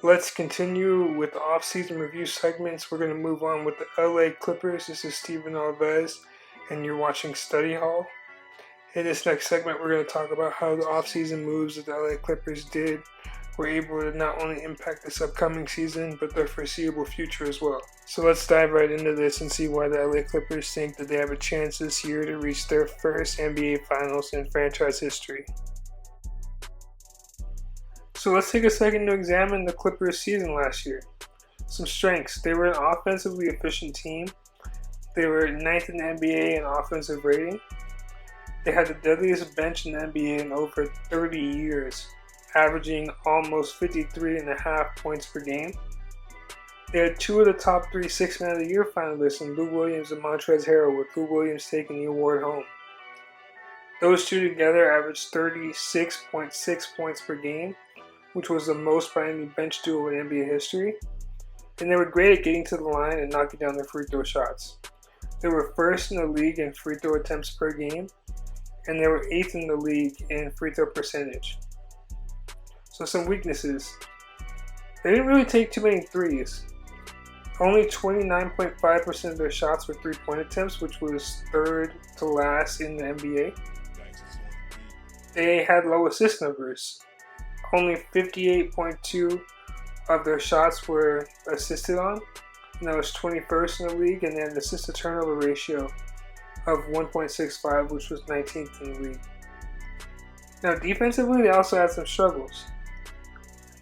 Let's continue with the off-season review segments. We're going to move on with the LA Clippers. This is Steven Alves, and you're watching Study Hall. In this next segment, we're going to talk about how the off-season moves that the LA Clippers did were able to not only impact this upcoming season, but their foreseeable future as well. So let's dive right into this and see why the LA Clippers think that they have a chance this year to reach their first NBA Finals in franchise history. So let's take a second to examine the Clippers season last year. Some strengths. They were an offensively efficient team. They were 9th in the NBA in offensive rating. They had the deadliest bench in the NBA in over 30 years, averaging almost 53.5 points per game. They had two of the top 3 Sixth Man of the Year finalists in Lou Williams and Montrezl Harrell, with Lou Williams taking the award home. Those two together averaged 36.6 points per game, which was the most by any bench duo in NBA history. And they were great at getting to the line and knocking down their free throw shots. They were first in the league in free throw attempts per game, and they were 8th in the league in free throw percentage. So some weaknesses. They didn't really take too many threes. Only 29.5% of their shots were three-point attempts, which was 3rd to last in the NBA. They had low assist numbers. Only 58.2 of their shots were assisted on, and that was 21st in the league, and they had an assist-to-turnover ratio of 1.65, which was 19th in the league. Now, defensively, they also had some struggles.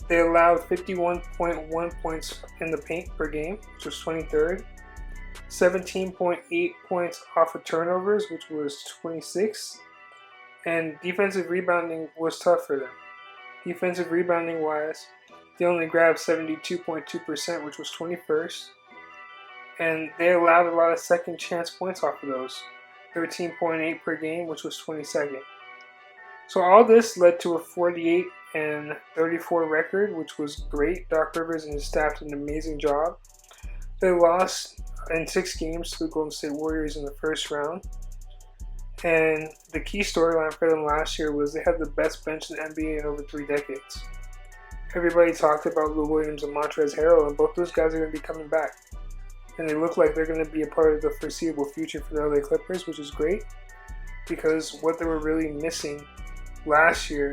They allowed 51.1 points in the paint per game, which was 23rd, 17.8 points off of turnovers, which was 26th, and defensive rebounding was tough for them. Defensive rebounding wise, they only grabbed 72.2%, which was 21st. And they allowed a lot of second chance points off of those. 13.8 per game, which was 22nd. So all this led to a 48-34 record, which was great. Doc Rivers and his staff did an amazing job. They lost in 6 games to the Golden State Warriors in the first round. And the key storyline for them last year was they had the best bench in the NBA in over 3 decades. Everybody talked about Lou Williams and Montrezl Harrell, and both those guys are going to be coming back. And they look like they're going to be a part of the foreseeable future for the LA Clippers, which is great, because what they were really missing last year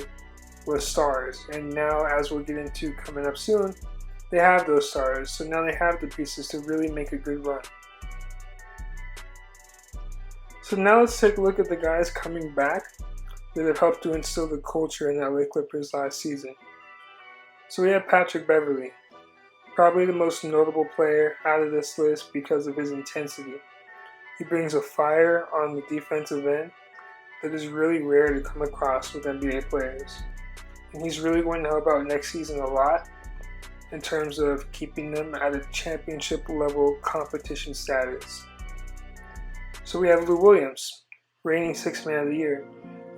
was stars. And now, as we'll get into coming up soon, they have those stars. So now they have the pieces to really make a good run. So now let's take a look at the guys coming back that have helped to instill the culture in the LA Clippers last season. So we have Patrick Beverley, probably the most notable player out of this list because of his intensity. He brings a fire on the defensive end that is really rare to come across with NBA players. And he's really going to help out next season a lot in terms of keeping them at a championship level competition status. So we have Lou Williams, reigning Sixth Man of the Year.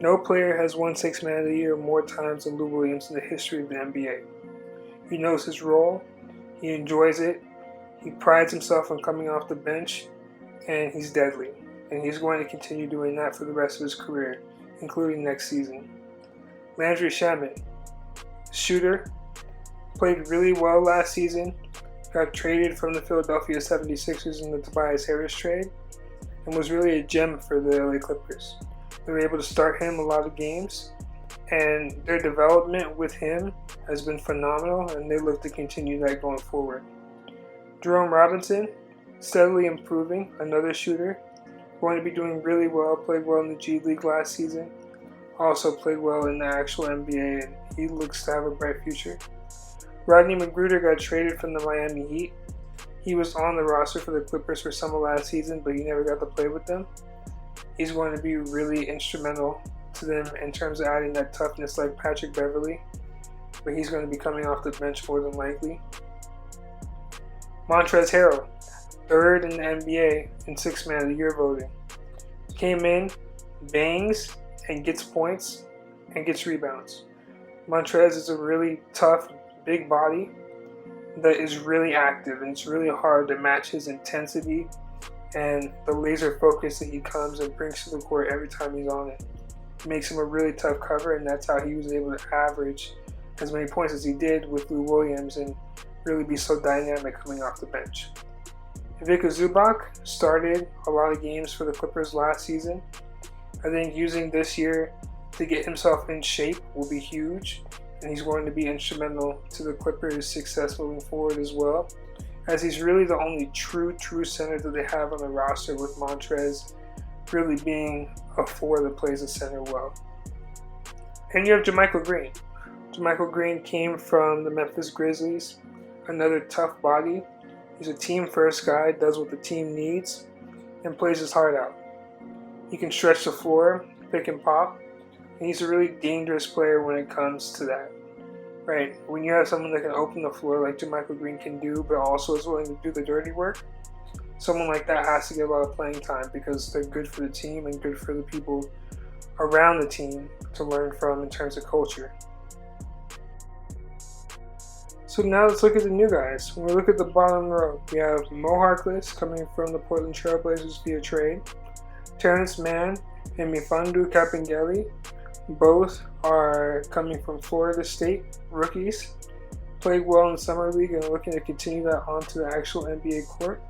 No player has won Sixth Man of the Year more times than Lou Williams in the history of the NBA. He knows his role, he enjoys it, he prides himself on coming off the bench, and he's deadly. And he's going to continue doing that for the rest of his career, including next season. Landry Shamet, shooter, played really well last season, got traded from the Philadelphia 76ers in the Tobias Harris trade, and was really a gem for the LA Clippers. They were able to start him a lot of games, and their development with him has been phenomenal, and they look to continue that going forward. Jerome Robinson, steadily improving, another shooter, going to be doing really well, played well in the G League last season, also played well in the actual NBA, and he looks to have a bright future. Rodney McGruder got traded from the Miami Heat. He was on the roster for the Clippers for some of last season, but he never got to play with them. He's going to be really instrumental to them in terms of adding that toughness like Patrick Beverley, but he's going to be coming off the bench more than likely. Montrezl Harrell, 3rd in the NBA in Sixth Man of the Year voting. Came in, bangs, and gets points, and gets rebounds. Montrezl is a really tough, big body that is really active, and it's really hard to match his intensity and the laser focus that he comes and brings to the court every time he's on it. It makes him a really tough cover, and that's how he was able to average as many points as he did with Lou Williams and really be so dynamic coming off the bench. Ivica Zubac started a lot of games for the Clippers last season. I think using this year to get himself in shape will be huge, and he's going to be instrumental to the Clippers' success moving forward as well, as he's really the only true center that they have on the roster, with Montrez really being a four that plays the center well. And you have JaMychal Green. JaMychal Green came from the Memphis Grizzlies, another tough body. He's a team-first guy, does what the team needs, and plays his heart out. He can stretch the floor, pick and pop, and he's a really dangerous player when it comes to that. Right? When you have someone that can open the floor like JaMychal Green can do, but also is willing to do the dirty work, someone like that has to get a lot of playing time because they're good for the team and good for the people around the team to learn from in terms of culture. So now let's look at the new guys. When we look at the bottom row, we have Mo Harkless coming from the Portland Trail Blazers via trade. Terance Mann and Mfiondu Kabengele, both are coming from Florida State rookies. Played well in the Summer League and are looking to continue that onto the actual NBA court.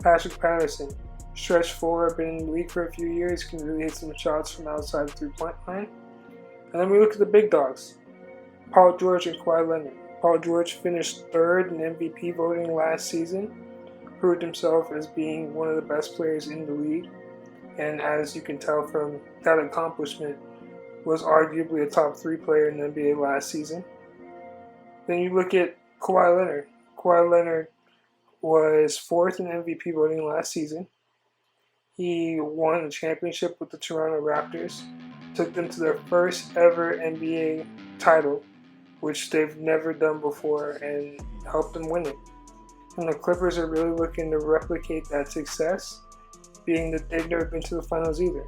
Patterson, stretch four, been in the league for a few years, can really hit some shots from outside the three-point line. And then we look at the big dogs, Paul George and Kawhi Leonard. Paul George finished third in MVP voting last season, proved himself as being one of the best players in the league, and as you can tell from that accomplishment, was arguably a top 3 player in the NBA last season. Then you look at Kawhi Leonard. Kawhi Leonard was 4th in MVP voting last season. He won a championship with the Toronto Raptors, took them to their first ever NBA title, which they've never done before, and helped them win it. And the Clippers are really looking to replicate that success, being that they've never been to the finals either.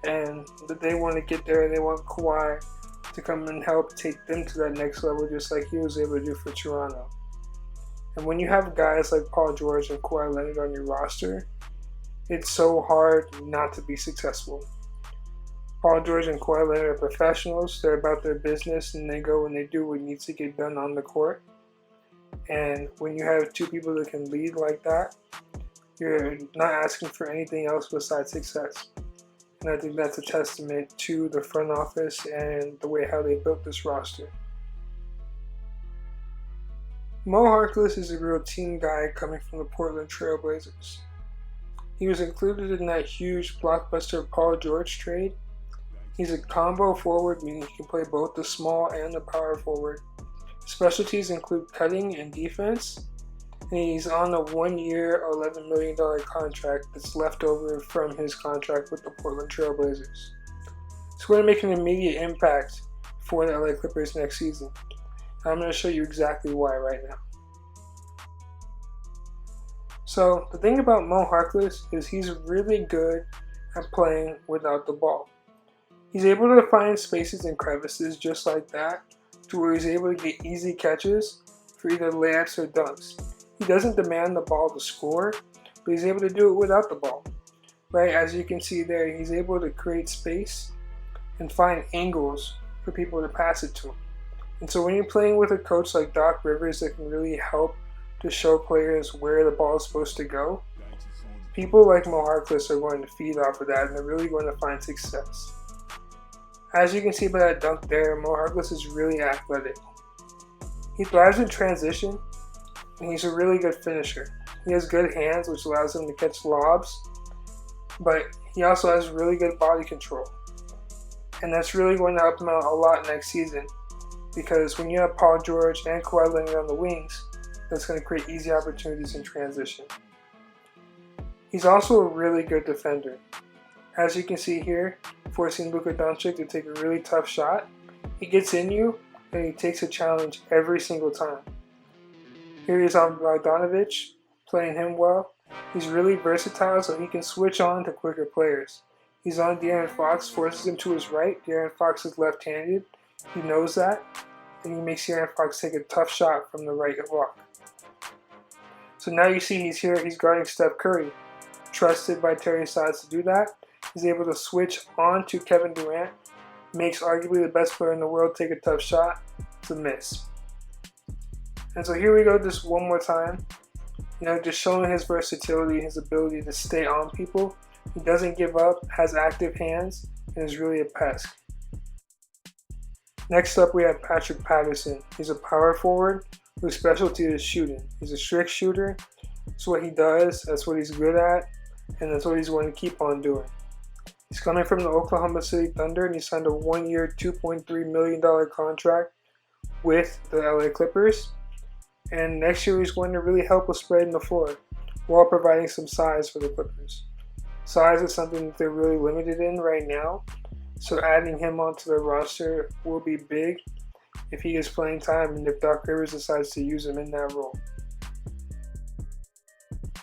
And that they want to get there, and they want Kawhi to come and help take them to that next level, just like he was able to do for Toronto. And when you have guys like Paul George and Kawhi Leonard on your roster, it's so hard not to be successful. Paul George and Kawhi Leonard are professionals. They're about their business, and they go and they do what needs to get done on the court. And when you have two people that can lead like that, you're not asking for anything else besides success. And I think that's a testament to the front office and the way how they built this roster. Mo Harkless is a real team guy coming from the Portland Trail Blazers. He was included in that huge blockbuster Paul George trade. He's a combo forward, meaning he can play both the small and the power forward. Specialties include cutting and defense, and he's on a 1-year, $11 million contract that's left over from his contract with the Portland Trail Blazers. It's going to make an immediate impact for the LA Clippers next season. I'm going to show you exactly why right now. So, the thing about Mo Harkless is he's really good at playing without the ball. He's able to find spaces and crevices just like that, to where he's able to get easy catches for either layups or dunks. He doesn't demand the ball to score, but he's able to do it without the ball. Right, as you can see there, he's able to create space and find angles for people to pass it to him. And so when you're playing with a coach like Doc Rivers that can really help to show players where the ball is supposed to go, people like Mo Harkless are going to feed off of that, and they're really going to find success. As you can see by that dunk there, Mo Harkless is really athletic. He thrives in transition, and he's a really good finisher. He has good hands, which allows him to catch lobs, but he also has really good body control. And that's really going to help him out a lot next season, because when you have Paul George and Kawhi Leonard on the wings, that's going to create easy opportunities in transition. He's also a really good defender. As you can see here, forcing Luka Doncic to take a really tough shot, he gets in you and he takes a challenge every single time. Here he's on Bogdanovic, playing him well. He's really versatile, so he can switch on to quicker players. He's on De'Aaron Fox, forces him to his right. De'Aaron Fox is left-handed. He knows that, and he makes De'Aaron Fox take a tough shot from the right block. So now you see he's here, he's guarding Steph Curry. Trusted by Terry Stotts to do that. He's able to switch on to Kevin Durant, makes arguably the best player in the world take a tough shot, the miss. And so here we go, just one more time. Just showing his versatility, his ability to stay on people. He doesn't give up, has active hands, and is really a pest. Next up, we have Patrick Patterson. He's a power forward whose specialty is shooting. He's a strict shooter. That's what he does, that's what he's good at, and that's what he's going to keep on doing. He's coming from the Oklahoma City Thunder, and he signed a one-year, $2.3 million contract with the LA Clippers. And next year, he's going to really help with spreading the floor while providing some size for the Clippers. Size is something that they're really limited in right now, so adding him onto the roster will be big if he gets playing time and if Doc Rivers decides to use him in that role.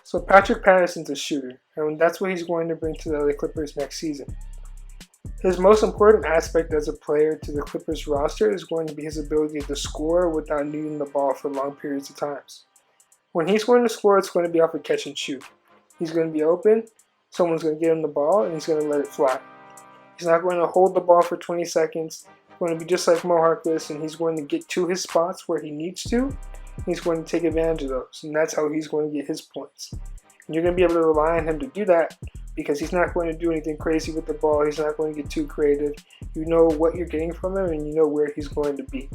So Patrick Patterson's a shooter, and that's what he's going to bring to the LA Clippers next season. His most important aspect as a player to the Clippers roster is going to be his ability to score without needing the ball for long periods of times. When he's going to score, it's going to be off a catch and shoot. He's going to be open, someone's going to get him the ball, and he's going to let it fly. He's not going to hold the ball for 20 seconds. He's going to be just like Mo Harkless, and he's going to get to his spots where he needs to. He's going to take advantage of those, and that's how he's going to get his points. And you're going to be able to rely on him to do that because he's not going to do anything crazy with the ball. He's not going to get too creative. You know what you're getting from him, and you know where he's going to be.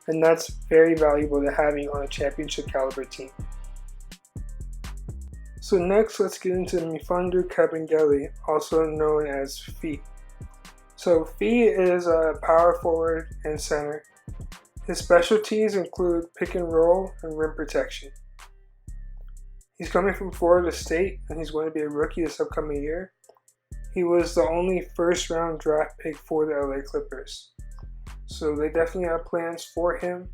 And that's very valuable to having on a championship caliber team. So next, let's get into Mfiondu Kabengele, also known as Fee. So Fee is a power forward and center. His specialties include pick and roll and rim protection. He's coming from Florida State, and he's going to be a rookie this upcoming year. He was the only first-round draft pick for the LA Clippers. So they definitely have plans for him.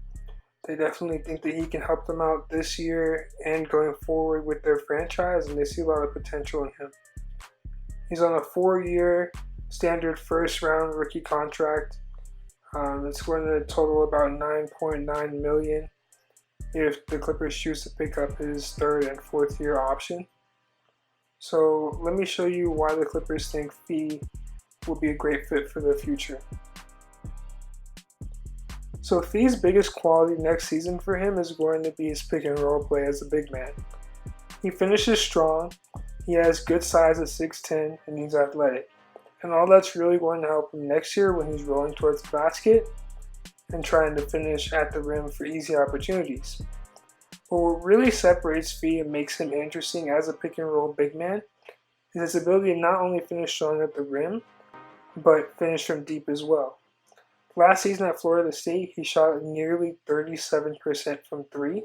They definitely think that he can help them out this year and going forward with their franchise, and they see a lot of potential in him. He's on a 4-year standard first-round rookie contract. It's going to total about $9.9 million if the Clippers choose to pick up his 3rd and 4th year option. So let me show you why the Clippers think Fee will be a great fit for the future. So Fee's biggest quality next season for him is going to be his pick and roll play as a big man. He finishes strong, he has good size at 6'10", and he's athletic. And all that's really going to help him next year when he's rolling towards the basket and trying to finish at the rim for easy opportunities. But what really separates Fee and makes him interesting as a pick and roll big man is his ability to not only finish strong at the rim, but finish from deep as well. Last season at Florida State, he shot nearly 37% from 3,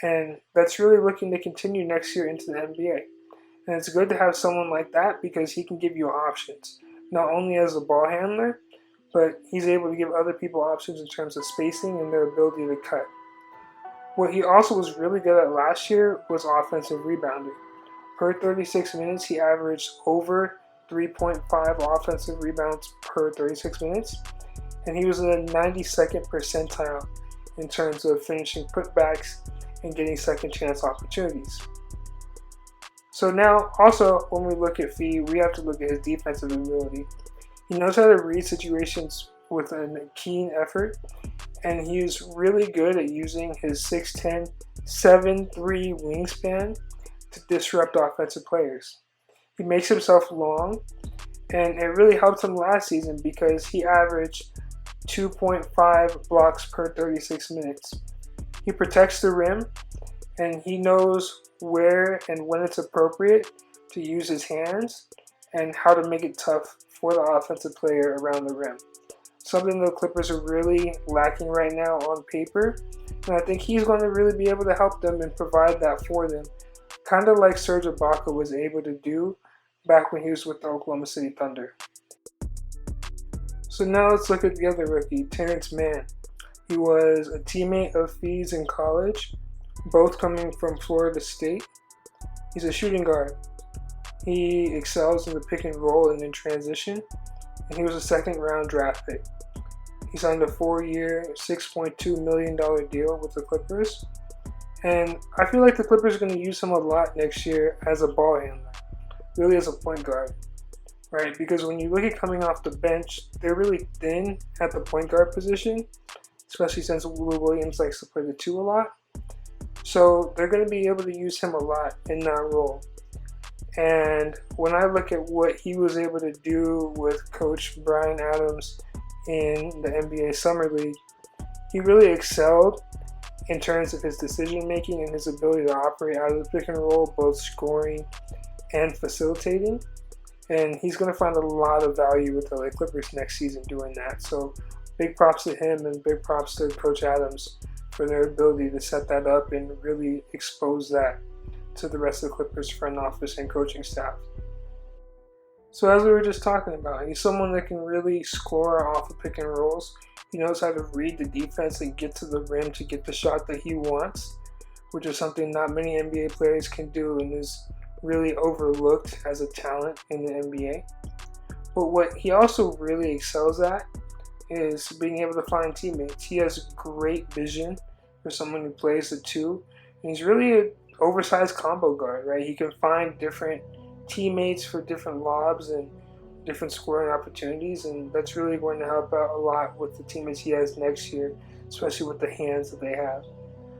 and that's really looking to continue next year into the NBA. And it's good to have someone like that because he can give you options, not only as a ball handler, but he's able to give other people options in terms of spacing and their ability to cut. What he also was really good at last year was offensive rebounding. Per 36 minutes, he averaged over 3.5 offensive rebounds per 36 minutes, and he was in the 92nd percentile in terms of finishing putbacks and getting second chance opportunities. So now, also, when we look at Fee, we have to look at his defensive ability. He knows how to read situations with a keen effort, and he is really good at using his 6'10", 7'3" wingspan to disrupt offensive players. He makes himself long, and it really helped him last season because he averaged 2.5 blocks per 36 minutes. He protects the rim, and he knows where and when it's appropriate to use his hands and how to make it tough for the offensive player around the rim. Something the Clippers are really lacking right now on paper, and I think he's going to really be able to help them and provide that for them, kind of like Serge Ibaka was able to do back when he was with the Oklahoma City Thunder. So now let's look at the other rookie, Terance Mann. He was a teammate of Fee's in college, both coming from Florida State. He's a shooting guard. He excels in the pick and roll and in transition, and he was a 2nd round draft pick. He signed a 4-year, $6.2 million deal with the Clippers, and I feel like the Clippers are going to use him a lot next year as a ball handler, really as a point guard, right? Because when you look at coming off the bench, they're really thin at the point guard position, especially since Lou Williams likes to play the 2 a lot. So they're going to be able to use him a lot in that role. And when I look at what he was able to do with Coach Brian Adams in the NBA Summer League, he really excelled in terms of his decision making and his ability to operate out of the pick and roll, both scoring and facilitating. And he's going to find a lot of value with the LA Clippers next season doing that. So big props to him and big props to Coach Adams for their ability to set that up and really expose that to the rest of the Clippers front office and coaching staff. So as we were just talking about, he's someone that can really score off of pick and rolls. He knows how to read the defense and get to the rim to get the shot that he wants, which is something not many NBA players can do and is really overlooked as a talent in the NBA. But what he also really excels at is being able to find teammates. He has great vision for someone who plays the 2, and he's really an oversized combo guard, right? He can find different teammates for different lobs and different scoring opportunities, and that's really going to help out a lot with the teammates he has next year, especially with the hands that they have.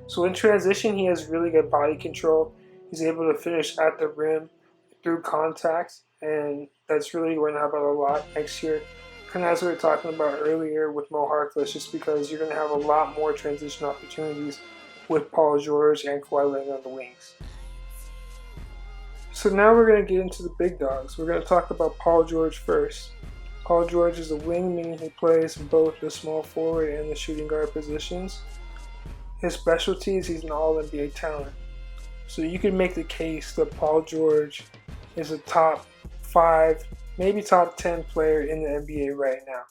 So in transition, he has really good body control. He's able to finish at the rim through contact, and that's really going to help out a lot next year. Kind of as we were talking about earlier with Mo Harkless, just because you're going to have a lot more transition opportunities with Paul George and Kawhi Leonard on the wings. So now we're going to get into the big dogs. We're going to talk about Paul George first. Paul George is a wing, meaning he plays both the small forward and the shooting guard positions. His specialty is he's an all-NBA talent. So you can make the case that Paul George is a top 5, maybe top 10 player in the NBA right now.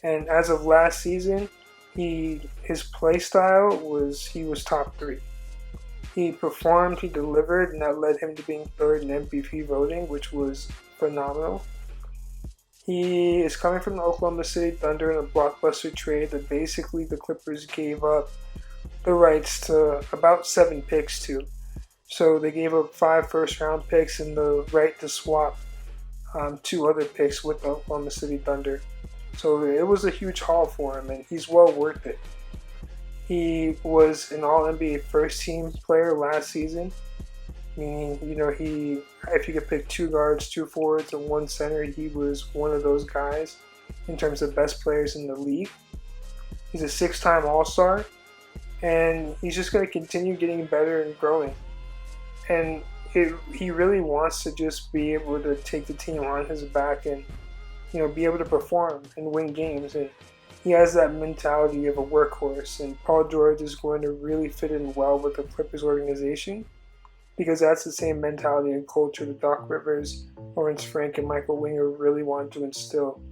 And as of last season, his play style was he was top 3. He performed, he delivered, and that led him to being 3rd in MVP voting, which was phenomenal. He is coming from the Oklahoma City Thunder in a blockbuster trade that basically the Clippers gave up the rights to about 7 picks to. So they gave up 5 first-round picks and the right to swap 2 other picks with the Oklahoma City Thunder. So it was a huge haul for him, and he's well worth it. He was an All-NBA first-team player last season, meaning, if you could pick 2 guards, 2 forwards, and 1 center, he was one of those guys in terms of best players in the league. He's a 6-time All-Star, and he's just going to continue getting better and growing. And he really wants to just be able to take the team on his back and, be able to perform and win games. And he has that mentality of a workhorse. And Paul George is going to really fit in well with the Clippers organization because that's the same mentality and culture that Doc Rivers, Lawrence Frank, and Michael Winger really want to instill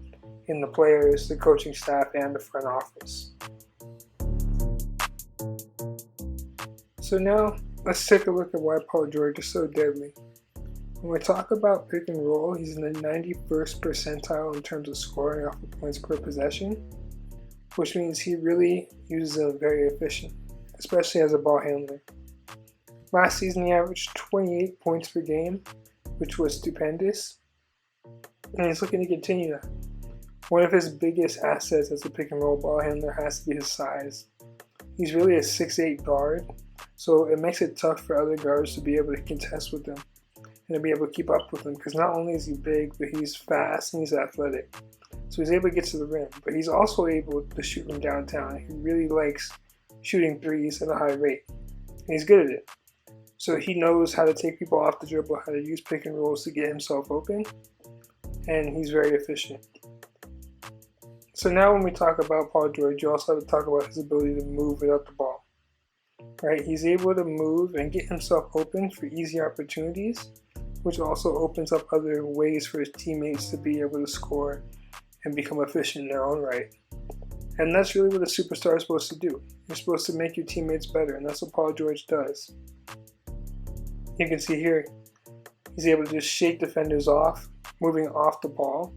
in the players, the coaching staff, and the front office. So now, let's take a look at why Paul George is so deadly. When we talk about pick and roll, he's in the 91st percentile in terms of scoring off of points per possession, which means he really uses them very efficient, especially as a ball handler. Last season, he averaged 28 points per game, which was stupendous, and he's looking to continue that. One of his biggest assets as a pick and roll ball handler has to be his size. He's really a 6'8" guard, so it makes it tough for other guards to be able to contest with him and to be able to keep up with him because not only is he big, but he's fast and he's athletic. So he's able to get to the rim, but he's also able to shoot from downtown. He really likes shooting threes at a high rate, and he's good at it. So he knows how to take people off the dribble, how to use pick and rolls to get himself open, and he's very efficient. So now when we talk about Paul George, you also have to talk about his ability to move without the ball. Right? He's able to move and get himself open for easy opportunities, which also opens up other ways for his teammates to be able to score and become efficient in their own right. And that's really what a superstar is supposed to do. You're supposed to make your teammates better, and that's what Paul George does. You can see here, he's able to just shake defenders off, moving off the ball,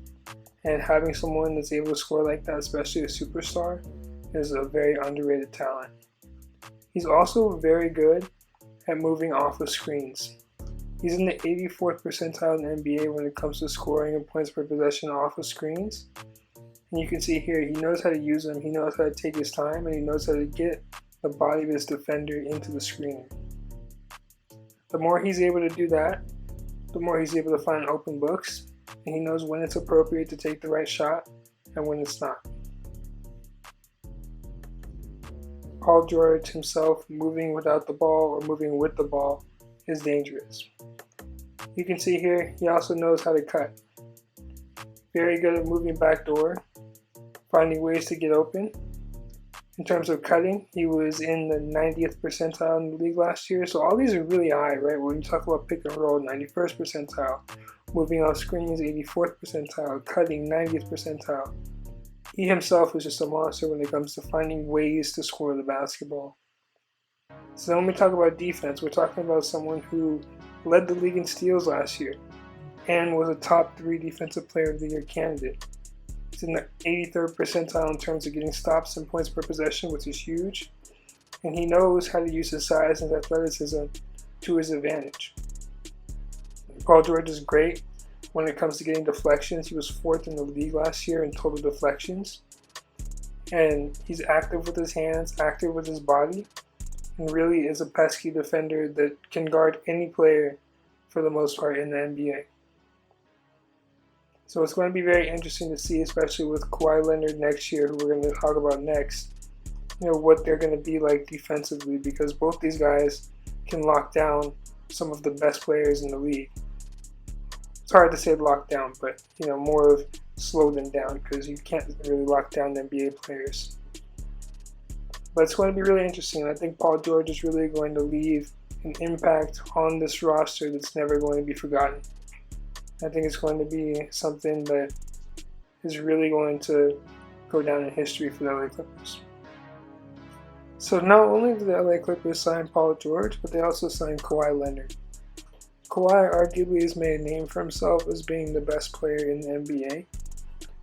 and having someone that's able to score like that, especially a superstar, is a very underrated talent. He's also very good at moving off of screens. He's in the 84th percentile in the NBA when it comes to scoring and points per possession off of screens. And you can see here, he knows how to use them, he knows how to take his time, and he knows how to get the body of his defender into the screen. The more he's able to do that, the more he's able to find open looks, and he knows when it's appropriate to take the right shot and when it's not. Paul George himself moving without the ball or moving with the ball is dangerous. You can see here, he also knows how to cut. Very good at moving backdoor, finding ways to get open. In terms of cutting, he was in the 90th percentile in the league last year. So all these are really high, right? When you talk about pick and roll, 91st percentile. Moving off screens, 84th percentile. Cutting, 90th percentile. He himself is just a monster when it comes to finding ways to score the basketball. So then when we talk about defense, we're talking about someone who led the league in steals last year and was a top 3 defensive player of the year candidate. He's in the 83rd percentile in terms of getting stops and points per possession, which is huge. And he knows how to use his size and athleticism to his advantage. Paul George is great when it comes to getting deflections. He was 4th in the league last year in total deflections. And he's active with his hands, active with his body, and really is a pesky defender that can guard any player for the most part in the NBA. So it's going to be very interesting to see, especially with Kawhi Leonard next year, who we're going to talk about next, what they're going to be like defensively, because both these guys can lock down some of the best players in the league. It's hard to say lock down, but more of slow them down, because you can't really lock down the NBA players. But it's going to be really interesting. I think Paul George is really going to leave an impact on this roster that's never going to be forgotten. I think it's going to be something that is really going to go down in history for the LA Clippers. So not only did the LA Clippers sign Paul George, but they also signed Kawhi Leonard. Kawhi arguably has made a name for himself as being the best player in the NBA.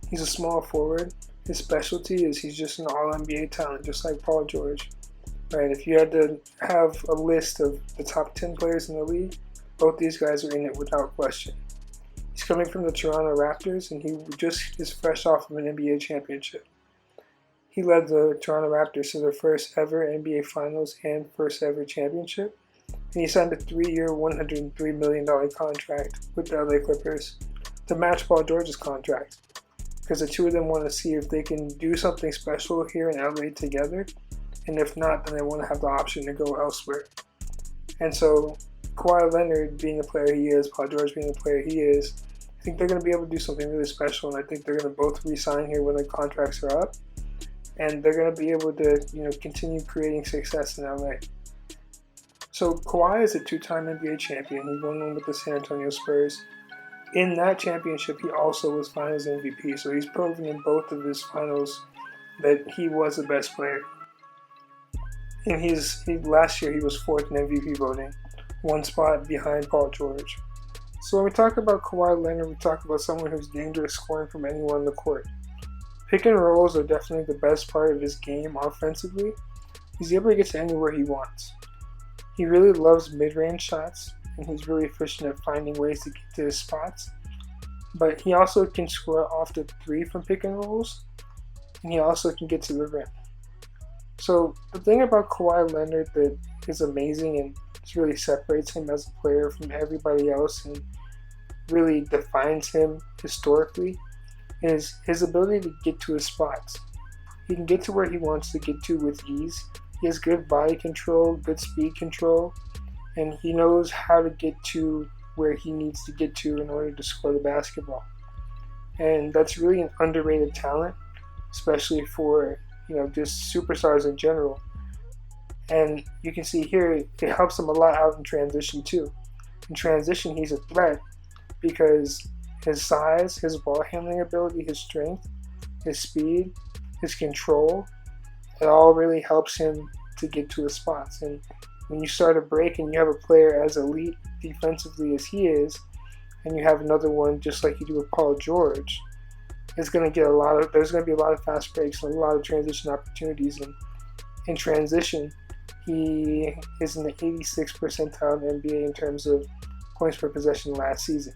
He's a small forward. His specialty is he's just an all-NBA talent, just like Paul George. Right? If you had to have a list of the top 10 players in the league, both these guys are in it without question. He's coming from the Toronto Raptors, and he just is fresh off of an NBA championship. He led the Toronto Raptors to their first ever NBA Finals and first ever championship. And he signed a 3-year, $103 million contract with the LA Clippers to match Paul George's contract, because the two of them want to see if they can do something special here in LA together, and if not, then they want to have the option to go elsewhere. And so Kawhi Leonard being the player he is, Paul George being the player he is, I think they're going to be able to do something really special, and I think they're going to both re-sign here when their contracts are up, and they're going to be able to continue creating success in LA. So Kawhi is a 2-time NBA champion. He won one with the San Antonio Spurs. In that championship, he also was Finals MVP, so he's proven in both of his finals that he was the best player. And last year he was 4th in MVP voting, 1 spot behind Paul George. So when we talk about Kawhi Leonard, we talk about someone who's dangerous scoring from anywhere on the court. Pick and rolls are definitely the best part of his game offensively. He's able to get to anywhere he wants. He really loves mid-range shots, and he's really efficient at finding ways to get to his spots. But he also can score off the 3 from pick and rolls, and he also can get to the rim. So the thing about Kawhi Leonard that is amazing and really separates him as a player from everybody else and really defines him historically is his ability to get to his spots. He can get to where he wants to get to with ease. He has good body control, good speed control, and he knows how to get to where he needs to get to in order to score the basketball. And that's really an underrated talent, especially for just superstars in general. And you can see here, it helps him a lot out in transition too. In transition, he's a threat because his size, his ball handling ability, his strength, his speed, his control, it all really helps him to get to his spots. And when you start a break and you have a player as elite defensively as he is, and you have another one just like you do with Paul George, there's going to be a lot of fast breaks and a lot of transition opportunities. And in transition, he is in the 86th percentile in the NBA in terms of points per possession last season.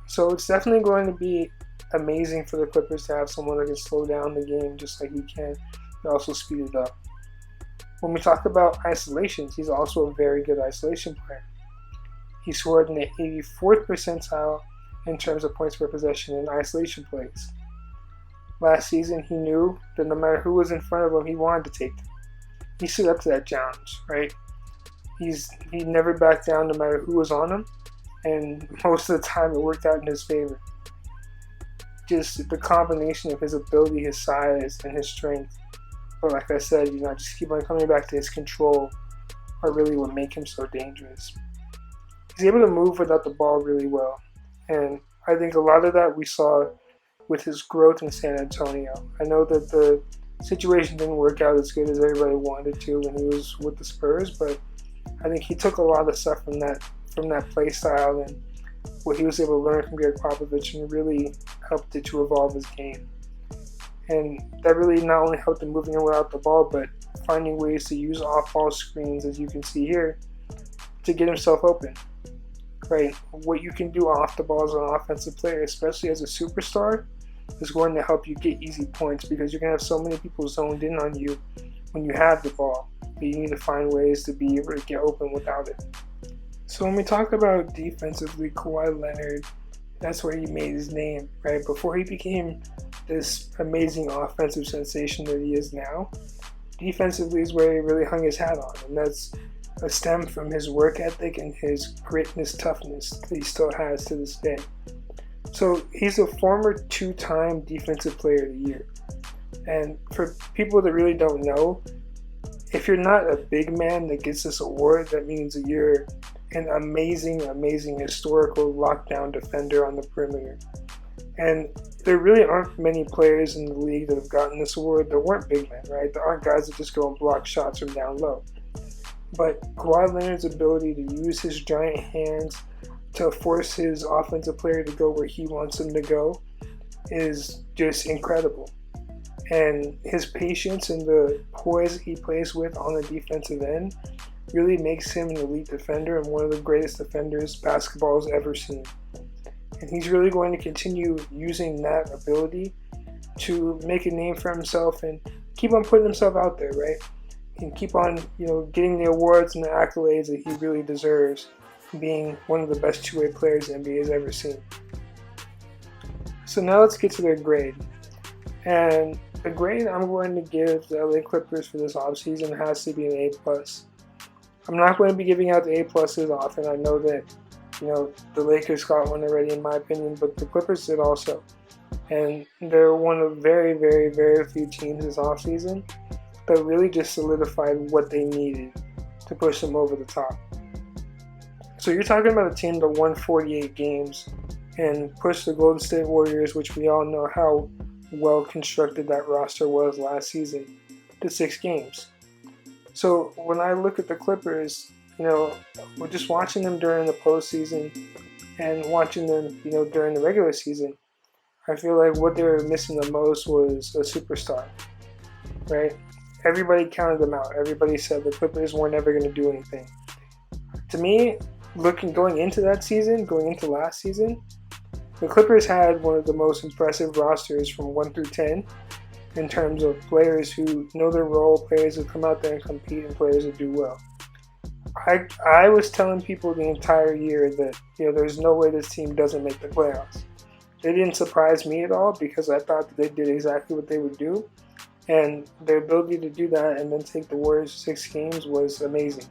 So it's definitely going to be amazing for the Clippers to have someone that can slow down the game just like he can, and also speed it up. When we talk about isolations, he's also a very good isolation player. He scored in the 84th percentile in terms of points per possession in isolation plays. Last season, he knew that no matter who was in front of him, he wanted to take them. He stood up to that challenge, right? He never backed down no matter who was on him, and most of the time it worked out in his favor. Just the combination of his ability, his size, and his strength. But like I said, just keep on coming back to his control are really what make him so dangerous. He's able to move without the ball really well, and I think a lot of that we saw with his growth in San Antonio. I know that the situation didn't work out as good as everybody wanted to when he was with the Spurs, but I think he took a lot of stuff from that play style and what he was able to learn from Greg Popovich, and really helped it to evolve his game. And that really not only helped him moving without the ball, but finding ways to use off-ball screens, as you can see here, to get himself open. Right? What you can do off the ball as an offensive player, especially as a superstar, is going to help you get easy points, because you're going to have so many people zoned in on you when you have the ball. But you need to find ways to be able to get open without it. So when we talk about defensively, Kawhi Leonard, that's where he made his name, right? Before he became this amazing offensive sensation that he is now, defensively is where he really hung his hat on, and that's a stem from his work ethic and his grit and his toughness that he still has to this day. So he's a former 2-time Defensive Player of the Year. And for people that really don't know, if you're not a big man that gets this award, that means that you're an amazing, amazing historical lockdown defender on the perimeter. And there really aren't many players in the league that have gotten this award that weren't big men, right? There aren't guys that just go and block shots from down low. But Kawhi Leonard's ability to use his giant hands to force his offensive player to go where he wants him to go is just incredible. And his patience and the poise he plays with on the defensive end really makes him an elite defender and one of the greatest defenders basketball has ever seen. And he's really going to continue using that ability to make a name for himself and keep on putting himself out there, right? And keep on, getting the awards and the accolades that he really deserves, being one of the best two-way players the NBA has ever seen. So now let's get to their grade. And the grade I'm going to give the LA Clippers for this offseason has to be an A+. I'm not going to be giving out the A+s often. I know that, the Lakers got one already in my opinion, but the Clippers did also. And they're one of very, very, very few teams this offseason that really just solidified what they needed to push them over the top. So you're talking about a team that won 48 games and pushed the Golden State Warriors, which we all know how well constructed that roster was last season, to 6 games. So when I look at the Clippers, we're just watching them during the postseason and watching them, during the regular season, I feel like what they were missing the most was a superstar, right? Everybody counted them out. Everybody said the Clippers weren't ever going to do anything. To me, going into last season, the Clippers had one of the most impressive rosters from 1 through 10 in terms of players who know their role, players who come out there and compete, and players who do well. I was telling people the entire year that there's no way this team doesn't make the playoffs. They didn't surprise me at all because I thought that they did exactly what they would do. And their ability to do that and then take the Warriors 6 games was amazing.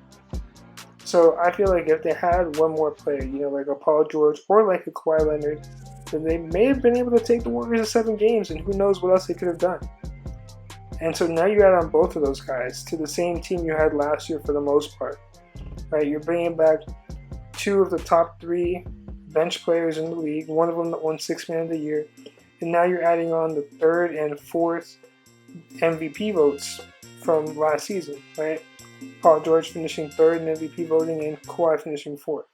So I feel like if they had one more player, like a Paul George or like a Kawhi Leonard, then they may have been able to take the Warriors to 7 games, and who knows what else they could have done. And so now you add on both of those guys to the same team you had last year for the most part. Right? You're bringing back 2 of the top 3 bench players in the league, one of them that won 6th Man of the Year, and now you're adding on the 3rd and 4th MVP votes from last season, right? Paul George finishing 3rd in MVP voting and Kawhi finishing 4th.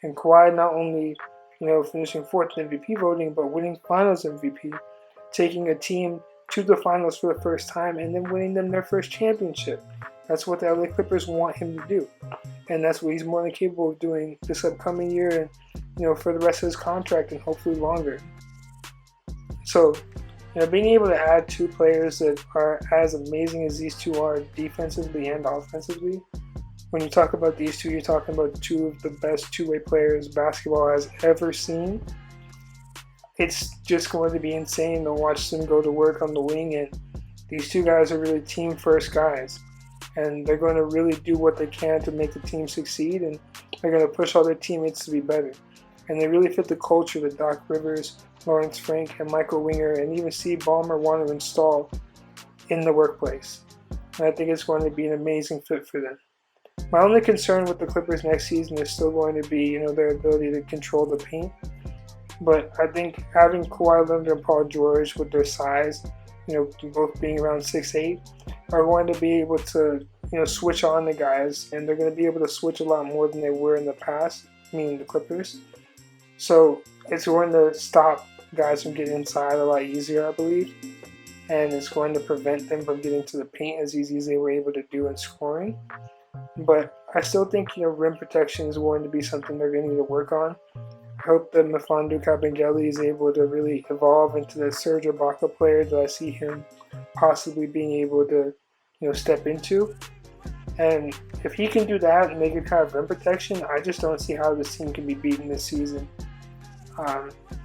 And Kawhi not only, finishing 4th in MVP voting, but winning Finals MVP, taking a team to the Finals for the first time and then winning them their first championship. That's what the LA Clippers want him to do. And that's what he's more than capable of doing this upcoming year and, for the rest of his contract and hopefully longer. So, being able to add two players that are as amazing as these two are defensively and offensively, when you talk about these two, you're talking about two of the best two-way players basketball has ever seen. It's just going to be insane to watch them go to work on the wing, and these two guys are really team-first guys, and they're going to really do what they can to make the team succeed, and they're going to push all their teammates to be better. And they really fit the culture that Doc Rivers, Lawrence Frank, and Michael Winger, and even Steve Ballmer want to install in the workplace. And I think it's going to be an amazing fit for them. My only concern with the Clippers next season is still going to be, their ability to control the paint. But I think having Kawhi Leonard and Paul George with their size, both being around 6'8", are going to be able to, switch on the guys, and they're going to be able to switch a lot more than they were in the past, meaning the Clippers. So it's going to stop guys from getting inside a lot easier, I believe, and it's going to prevent them from getting to the paint as easy as they were able to do in scoring. But I still think, rim protection is going to be something they're going to need to work on. I hope that Mfiondu Kabengele is able to really evolve into the Serge Ibaka player that I see him possibly being able to, step into. And if he can do that and make it kind of rim protection, I just don't see how this team can be beaten this season.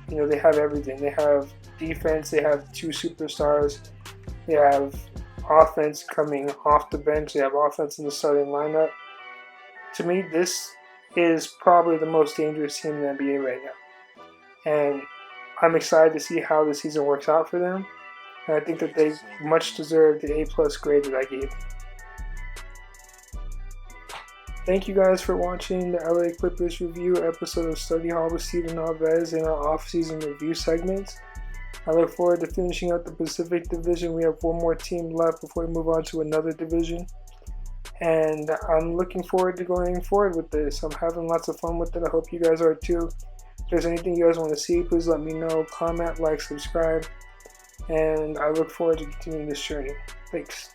They have everything. They have defense. They have two superstars. They have offense coming off the bench. They have offense in the starting lineup. To me, this is probably the most dangerous team in the NBA right now. And I'm excited to see how the season works out for them. And I think that they much deserve the A+ grade that I gave them. Thank you guys for watching the LA Clippers review episode of Study Hall with Steven Alves in our off-season review segments. I look forward to finishing out the Pacific Division. We have one more team left before we move on to another division. And I'm looking forward to going forward with this. I'm having lots of fun with it. I hope you guys are too. If there's anything you guys want to see, please let me know. Comment, like, subscribe. And I look forward to continuing this journey. Thanks.